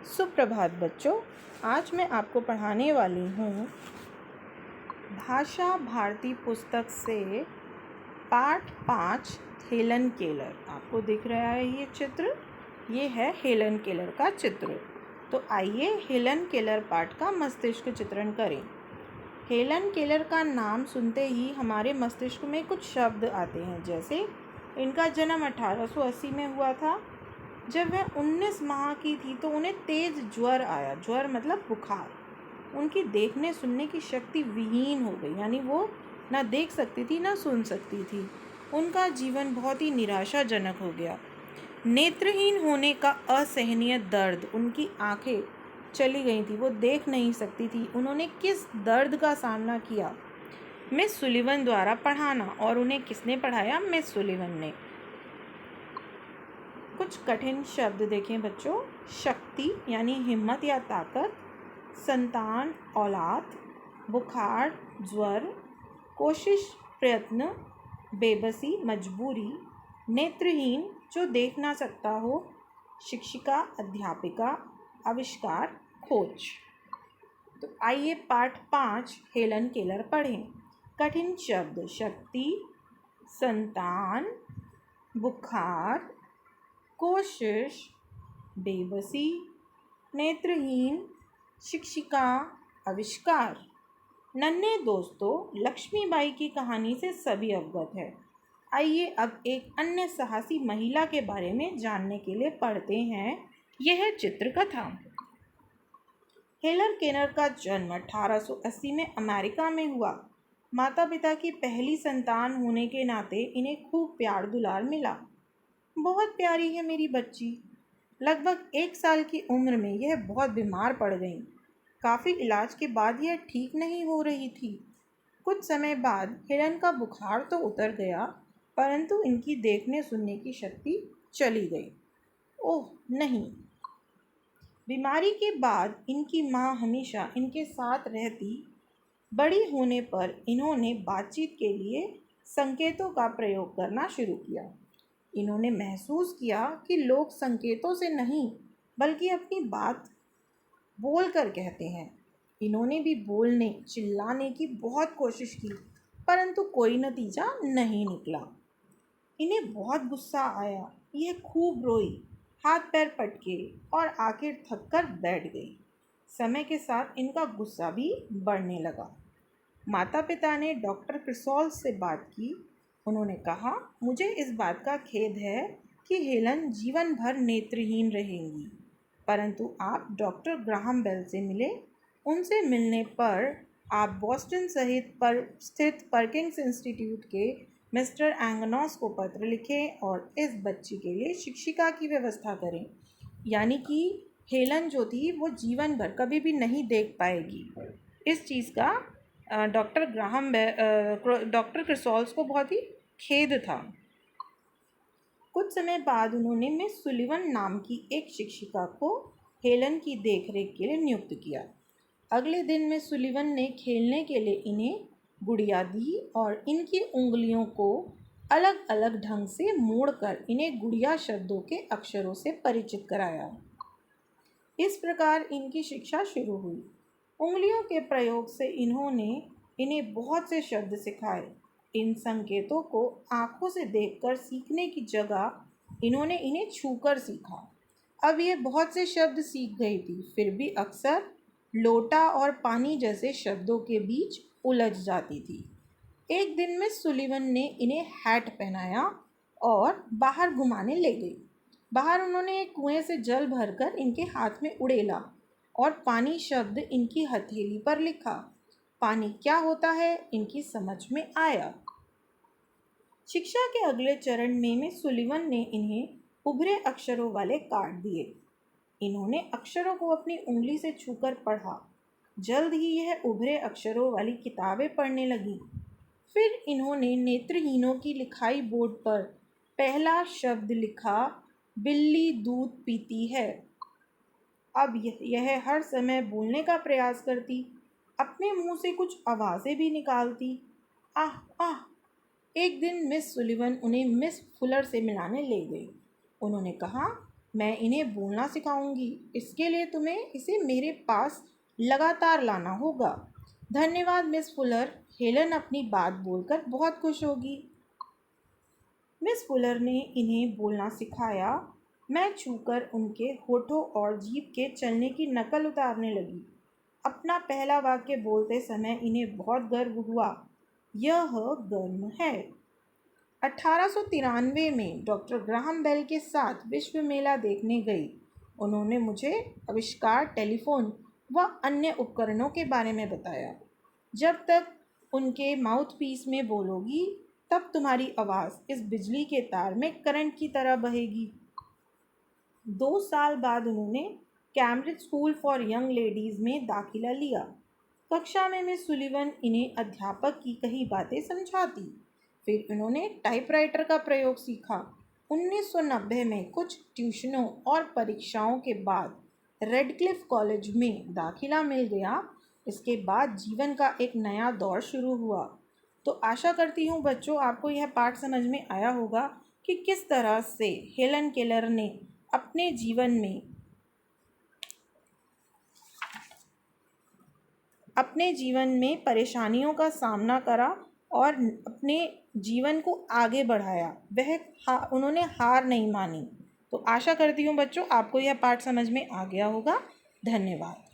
सुप्रभात बच्चों, आज मैं आपको पढ़ाने वाली हूँ भाषा भारती पुस्तक से पाठ 5 हेलन केलर। आपको दिख रहा है ये चित्र, ये है हेलन केलर का चित्र। तो आइए हेलन केलर पाठ का मस्तिष्क चित्रण करें। हेलन केलर का नाम सुनते ही हमारे मस्तिष्क में कुछ शब्द आते हैं, जैसे इनका जन्म 1880 में हुआ था। जब वह 19 माह की थी तो उन्हें तेज ज्वर आया। ज्वर मतलब बुखार। उनकी देखने सुनने की शक्ति विहीन हो गई, यानी वो ना देख सकती थी ना सुन सकती थी। उनका जीवन बहुत ही निराशाजनक हो गया। नेत्रहीन होने का असहनीय दर्द, उनकी आंखें चली गई थी, वो देख नहीं सकती थी। उन्होंने किस दर्द का सामना किया? मिस सुलिवन द्वारा पढ़ाना। और उन्हें किसने पढ़ाया? मिस सुलिवन ने। कुछ कठिन शब्द देखें बच्चों। शक्ति यानी हिम्मत या ताकत, संतान औलाद, बुखार ज्वर, कोशिश प्रयत्न, बेबसी मजबूरी, नेत्रहीन जो देख ना सकता हो, शिक्षिका अध्यापिका, आविष्कार खोज। तो आइए पाठ 5 हेलन केलर पढ़ें। कठिन शब्द: शक्ति, संतान, बुखार, कोशिश, बेबसी, नेत्रहीन, शिक्षिका, आविष्कार। नन्हे दोस्तों, लक्ष्मीबाई की कहानी से सभी अवगत है। आइए अब एक अन्य साहसी महिला के बारे में जानने के लिए पढ़ते हैं। यह चित्रकथा। हेलन केलर का जन्म 1880 में अमेरिका में हुआ। माता पिता की पहली संतान होने के नाते इन्हें खूब प्यार दुलार मिला। बहुत प्यारी है मेरी बच्ची। लगभग 1 साल की उम्र में यह बहुत बीमार पड़ गई। काफ़ी इलाज के बाद यह ठीक नहीं हो रही थी। कुछ समय बाद हेलन का बुखार तो उतर गया, परंतु इनकी देखने सुनने की शक्ति चली गई। ओह नहीं! बीमारी के बाद इनकी माँ हमेशा इनके साथ रहती। बड़ी होने पर इन्होंने बातचीत के लिए संकेतों का प्रयोग करना शुरू किया। इन्होंने महसूस किया कि लोग संकेतों से नहीं बल्कि अपनी बात बोलकर कहते हैं। इन्होंने भी बोलने चिल्लाने की बहुत कोशिश की, परंतु कोई नतीजा नहीं निकला। इन्हें बहुत गुस्सा आया। यह खूब रोई, हाथ पैर पटके और आखिर थककर बैठ गई। समय के साथ इनका गुस्सा भी बढ़ने लगा। माता पिता ने डॉक्टर क्रिसॉल्स से बात की। उन्होंने कहा, मुझे इस बात का खेद है कि हेलन जीवन भर नेत्रहीन रहेंगी, परंतु आप डॉक्टर ग्राहम बेल से मिले। उनसे मिलने पर आप बोस्टन स्थित परकिंस इंस्टीट्यूट के मिस्टर एंगनॉस को पत्र लिखें और इस बच्ची के लिए शिक्षिका की व्यवस्था करें। यानी कि हेलन जो थी वो जीवन भर कभी भी नहीं देख पाएगी। इस चीज़ का डॉक्टर क्रिसॉल्स को बहुत ही खेद था। कुछ समय बाद उन्होंने मिस सुलिवन नाम की एक शिक्षिका को हेलन की देखरेख के लिए नियुक्त किया। अगले दिन मिस सुलिवन ने खेलने के लिए इन्हें गुड़िया दी और इनकी उंगलियों को अलग अलग ढंग से मोड़कर इन्हें गुड़िया शब्दों के अक्षरों से परिचित कराया। इस प्रकार इनकी शिक्षा शुरू हुई। उंगलियों के प्रयोग से इन्होंने इन्हें बहुत से शब्द सिखाए। इन संकेतों को आंखों से देखकर सीखने की जगह इन्होंने इन्हें छूकर सीखा। अब ये बहुत से शब्द सीख गई थी, फिर भी अक्सर लोटा और पानी जैसे शब्दों के बीच उलझ जाती थी। एक दिन मिस सुलिवन ने इन्हें हैट पहनाया और बाहर घुमाने ले गई। बाहर उन्होंने एक कुएं से जल भरकर इनके हाथ में उड़ेला और पानी शब्द इनकी हथेली पर लिखा। पानी क्या होता है इनकी समझ में आया। शिक्षा के अगले चरण में मिस सुलिवन ने इन्हें उभरे अक्षरों वाले कार्ड दिए। इन्होंने अक्षरों को अपनी उंगली से छूकर पढ़ा। जल्द ही यह उभरे अक्षरों वाली किताबें पढ़ने लगी। फिर इन्होंने नेत्रहीनों की लिखाई बोर्ड पर पहला शब्द लिखा, बिल्ली दूध पीती है। अब यह हर समय बोलने का प्रयास करती, अपने मुंह से कुछ आवाज़ें भी निकालती। आह आह! एक दिन मिस सुलिवन उन्हें मिस फुलर से मिलाने ले गई। उन्होंने कहा, मैं इन्हें बोलना सिखाऊंगी। इसके लिए तुम्हें इसे मेरे पास लगातार लाना होगा। धन्यवाद मिस फुलर। हेलन अपनी बात बोलकर बहुत खुश होगी। मिस फुलर ने इन्हें बोलना सिखाया। मैं छूकर उनके होठों और जीभ के चलने की नकल उतारने लगी। अपना पहला वाक्य बोलते समय इन्हें बहुत गर्व हुआ। यह गर्म है। 1893 में डॉक्टर ग्राहम बेल के साथ विश्व मेला देखने गई। उन्होंने मुझे आविष्कार टेलीफोन व अन्य उपकरणों के बारे में बताया। जब तक उनके माउथपीस में बोलोगी तब तुम्हारी आवाज़ इस बिजली के तार में करंट की तरह बहेगी। 2 साल बाद उन्होंने Cambridge school for young ladies में दाखिला लिया। कक्षा में मिस सुलिवन इन्हें अध्यापक की कही बातें समझाती। फिर उन्होंने टाइपराइटर का प्रयोग सीखा। 1990 में कुछ ट्यूशनों और परीक्षाओं के बाद रेडक्लिफ कॉलेज में दाखिला मिल गया। इसके बाद जीवन का एक नया दौर शुरू हुआ। तो आशा करती हूँ बच्चों आपको यह पाठ समझ में आया होगा कि किस तरह से हेलन केलर ने अपने जीवन में परेशानियों का सामना करा और अपने जीवन को आगे बढ़ाया। उन्होंने हार नहीं मानी। तो आशा करती हूँ बच्चों आपको यह पाठ समझ में आ गया होगा। धन्यवाद।